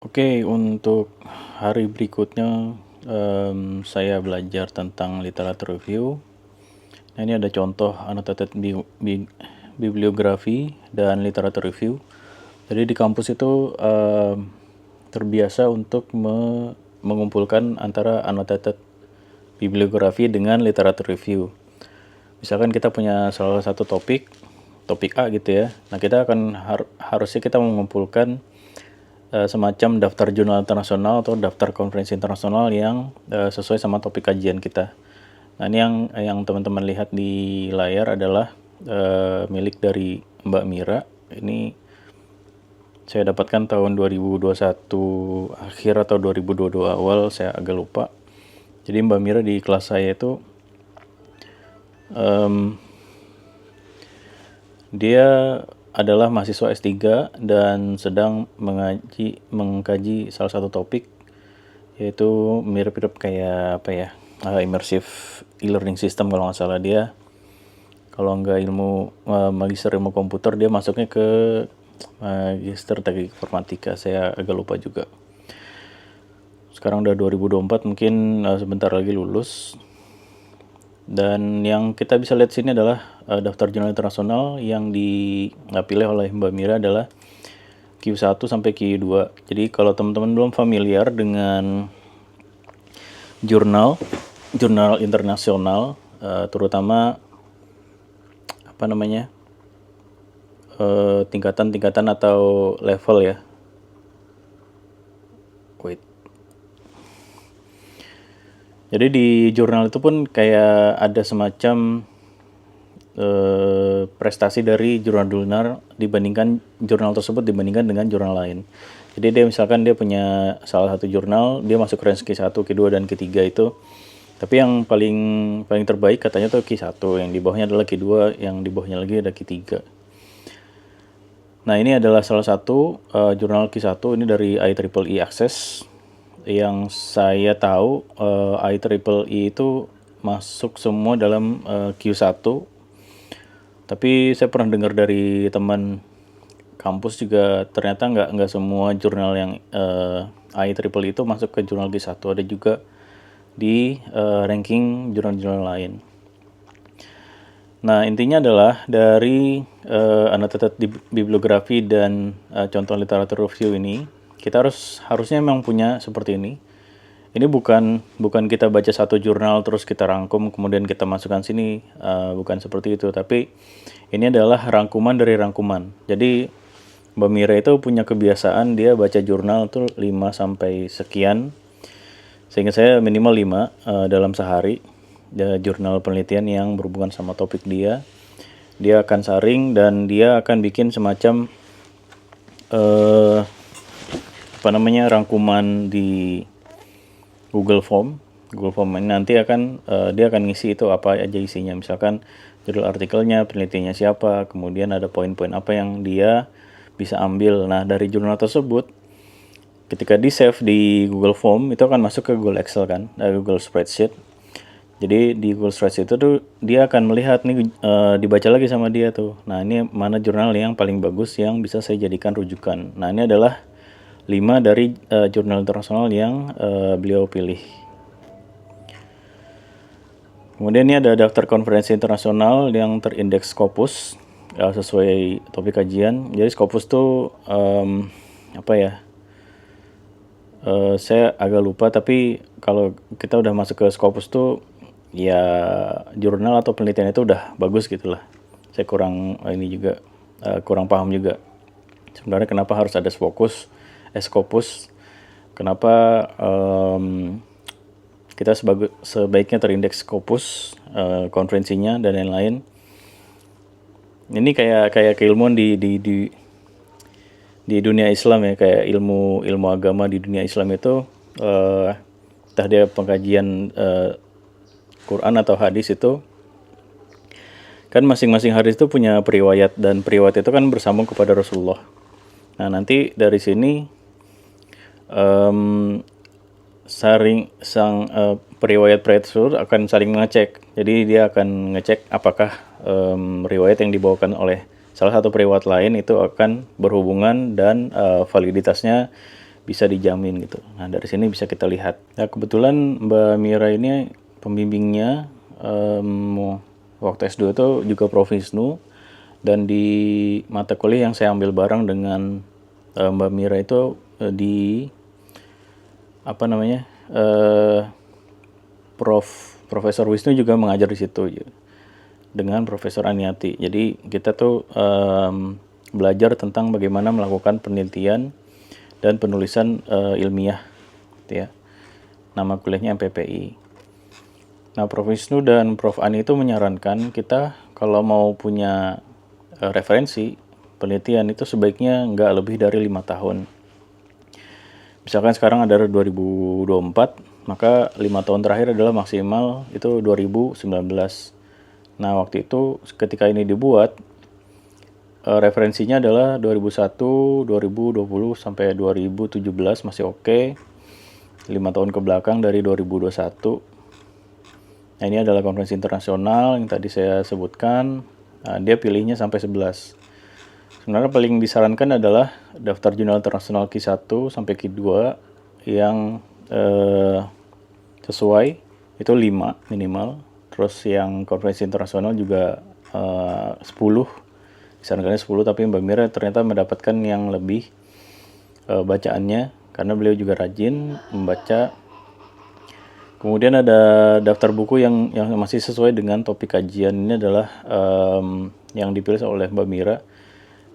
Oke, untuk hari berikutnya saya belajar tentang literatur review. Nah, ini ada contoh annotated bibliografi dan literatur review. Jadi di kampus itu terbiasa untuk mengumpulkan antara annotated bibliografi dengan literatur review. Misalkan kita punya salah satu topik A gitu ya. Nah, kita akan harusnya kita mengumpulkan semacam daftar jurnal internasional atau daftar konferensi internasional yang sesuai sama topik kajian kita. Nah, ini yang teman-teman lihat di layar adalah milik dari Mbak Mira. Ini saya dapatkan tahun 2021 akhir atau 2022 awal, saya agak lupa. Jadi Mbak Mira di kelas saya itu dia adalah mahasiswa S3 dan sedang mengkaji salah satu topik, yaitu mirip-mirip kayak apa ya, immersive e-learning system kalau nggak salah. Dia kalau nggak magister ilmu komputer, dia masuknya ke magister teknik informatika, saya agak lupa juga. Sekarang udah 2024, mungkin sebentar lagi lulus. Dan yang kita bisa lihat sini adalah daftar jurnal internasional yang dipilih oleh Mbak Mira adalah Q1 sampai Q2. Jadi kalau teman-teman belum familiar dengan jurnal internasional, terutama apa namanya, tingkatan-tingkatan atau level ya. Jadi di jurnal itu pun kayak ada semacam prestasi dari jurnal tersebut dibandingkan dengan jurnal lain. Jadi dia misalkan dia punya salah satu jurnal, dia masuk range Q1, Q2 dan Q3 itu. Tapi yang paling terbaik katanya tuh Q1, yang di bawahnya adalah Q2, yang di bawahnya lagi ada Q3. Nah, ini adalah salah satu jurnal Q1, ini dari IEEE Access. Yang saya tahu IEEE itu masuk semua dalam Q1. Tapi saya pernah dengar dari teman kampus juga, ternyata nggak semua jurnal yang IEEE itu masuk ke jurnal Q1. Ada juga di ranking jurnal-jurnal lain. Nah, intinya adalah dari annotated bibliografi dan contoh literatur review ini, kita harusnya memang punya seperti ini. Ini bukan kita baca satu jurnal terus kita rangkum kemudian kita masukkan sini, bukan seperti itu. Tapi ini adalah rangkuman dari rangkuman. Jadi Mbak Mira itu punya kebiasaan dia baca jurnal tuh 5 sampai sekian. Sehingga saya minimal 5 dalam sehari. Jurnal penelitian yang berhubungan sama topik dia. Dia akan saring dan dia akan bikin semacam rangkuman di Google Form ini nanti dia akan ngisi itu apa aja isinya, misalkan judul artikelnya, penelitiannya siapa, kemudian ada poin-poin apa yang dia bisa ambil. Nah, dari jurnal tersebut ketika di save di Google Form itu akan masuk ke Google Excel kan, Google Spreadsheet. Jadi di Google Spreadsheet itu tuh dia akan melihat nih, dibaca lagi sama dia tuh. Nah, ini mana jurnal yang paling bagus yang bisa saya jadikan rujukan. Nah, ini adalah 5 dari jurnal internasional yang beliau pilih. Kemudian ini ada daftar konferensi internasional yang terindeks Scopus sesuai topik kajian. Jadi Scopus tuh saya agak lupa, tapi kalau kita udah masuk ke Scopus tuh ya jurnal atau penelitian itu udah bagus gitulah. Saya kurang paham juga sebenarnya kenapa harus ada Scopus. Kenapa kita sebaiknya terindeks Scopus, konferensinya dan lain-lain. Ini kayak keilmuan di dunia Islam ya, kayak ilmu agama di dunia Islam itu entah dia pengkajian Quran atau hadis itu kan masing-masing hadis itu punya periwayat dan periwayat itu kan bersambung kepada Rasulullah. Nah, nanti dari sini periwayat tersebut akan saling mengecek. Jadi dia akan ngecek apakah riwayat yang dibawakan oleh salah satu periwayat lain itu akan berhubungan dan validitasnya bisa dijamin gitu. Nah dari sini bisa kita lihat. Nah kebetulan Mbak Mira ini pembimbingnya waktu S2 itu juga Prof. Wisnu, dan di mata kuliah yang saya ambil bareng dengan Mbak Mira itu di apa namanya Profesor Wisnu juga mengajar di situ dengan Profesor Aniati. Jadi kita tuh belajar tentang bagaimana melakukan penelitian dan penulisan ilmiah, gitu ya. Nama kuliahnya MPPI. Nah, Prof. Wisnu dan Prof. Ani itu menyarankan kita kalau mau punya referensi penelitian itu sebaiknya nggak lebih dari 5 tahun. Misalkan sekarang ada 2024, maka 5 tahun terakhir adalah maksimal itu 2019. Nah, waktu itu ketika ini dibuat, referensinya adalah 2001, 2020 sampai 2017 masih oke. 5 tahun ke belakang dari 2021. Nah, ini adalah konferensi internasional yang tadi saya sebutkan. Nah, dia pilihnya sampai 11. Sebenarnya paling disarankan adalah daftar jurnal internasional Q1 sampai Q2 yang sesuai, itu 5 minimal. Terus yang konferensi internasional juga 10. Disarankannya 10, tapi Mbak Mira ternyata mendapatkan yang lebih bacaannya karena beliau juga rajin membaca. Kemudian ada daftar buku yang masih sesuai dengan topik kajian. Ini adalah yang dipilih oleh Mbak Mira.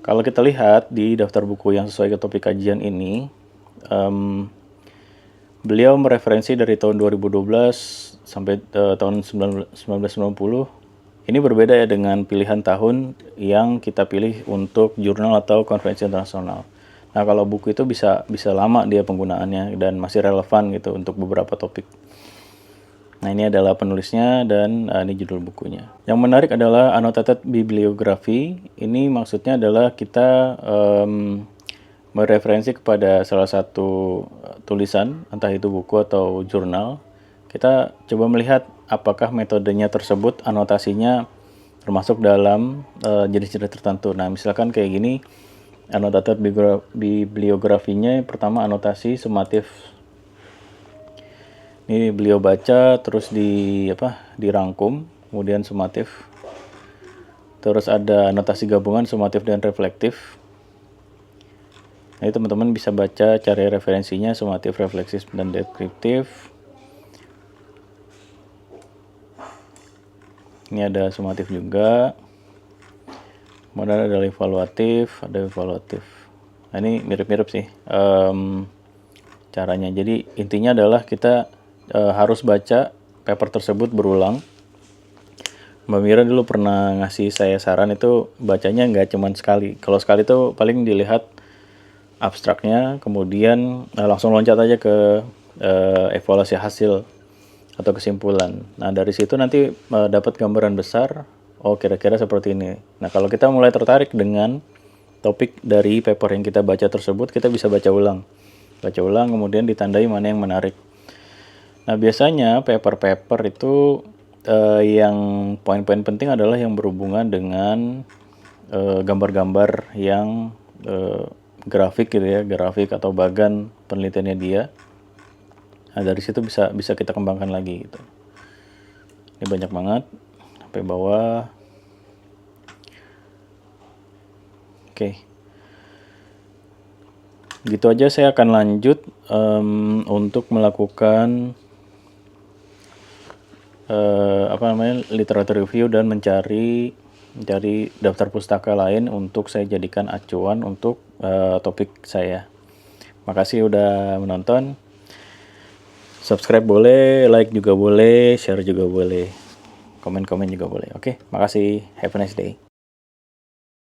Kalau kita lihat di daftar buku yang sesuai ke topik kajian ini, beliau mereferensi dari tahun 2012 sampai tahun 1990. Ini berbeda ya dengan pilihan tahun yang kita pilih untuk jurnal atau konferensi internasional. Nah, kalau buku itu bisa lama dia penggunaannya dan masih relevan gitu untuk beberapa topik. Nah, ini adalah penulisnya dan ini judul bukunya. Yang menarik adalah annotated bibliography. Ini maksudnya adalah kita mereferensi kepada salah satu tulisan, entah itu buku atau jurnal. Kita coba melihat apakah metodenya tersebut, anotasinya termasuk dalam jenis-jenis tertentu. Nah, misalkan kayak gini, annotated bibliografinya pertama anotasi sumatif. Ini beliau baca terus dirangkum, kemudian sumatif. Terus ada anotasi gabungan sumatif dan reflektif. Nah, teman-teman bisa baca cari referensinya sumatif, refleksif, dan deskriptif. Ini ada sumatif juga. Kemudian ada evaluatif, Nah, ini mirip-mirip sih caranya. Jadi intinya adalah kita harus baca paper tersebut berulang. Mbak Mira dulu pernah ngasih saya saran itu bacanya nggak cuma sekali. Kalau sekali itu paling dilihat abstraknya, kemudian langsung loncat aja ke evaluasi hasil atau kesimpulan. Nah, dari situ nanti dapat gambaran besar, oh kira-kira seperti ini. Nah, kalau kita mulai tertarik dengan topik dari paper yang kita baca tersebut, kita bisa baca ulang, kemudian ditandai mana yang menarik. Nah, biasanya paper-paper itu yang poin-poin penting adalah yang berhubungan dengan gambar-gambar yang grafik gitu ya, grafik atau bagan penelitiannya dia. Nah, dari situ bisa kita kembangkan lagi gitu. Ini banyak banget sampai bawah. Oke. Gitu aja, saya akan lanjut untuk melakukan literatur review dan mencari daftar pustaka lain untuk saya jadikan acuan untuk topik saya. Makasih udah menonton. Subscribe boleh, like juga boleh, share juga boleh, komen-komen juga boleh. Oke, makasih. Have a nice day.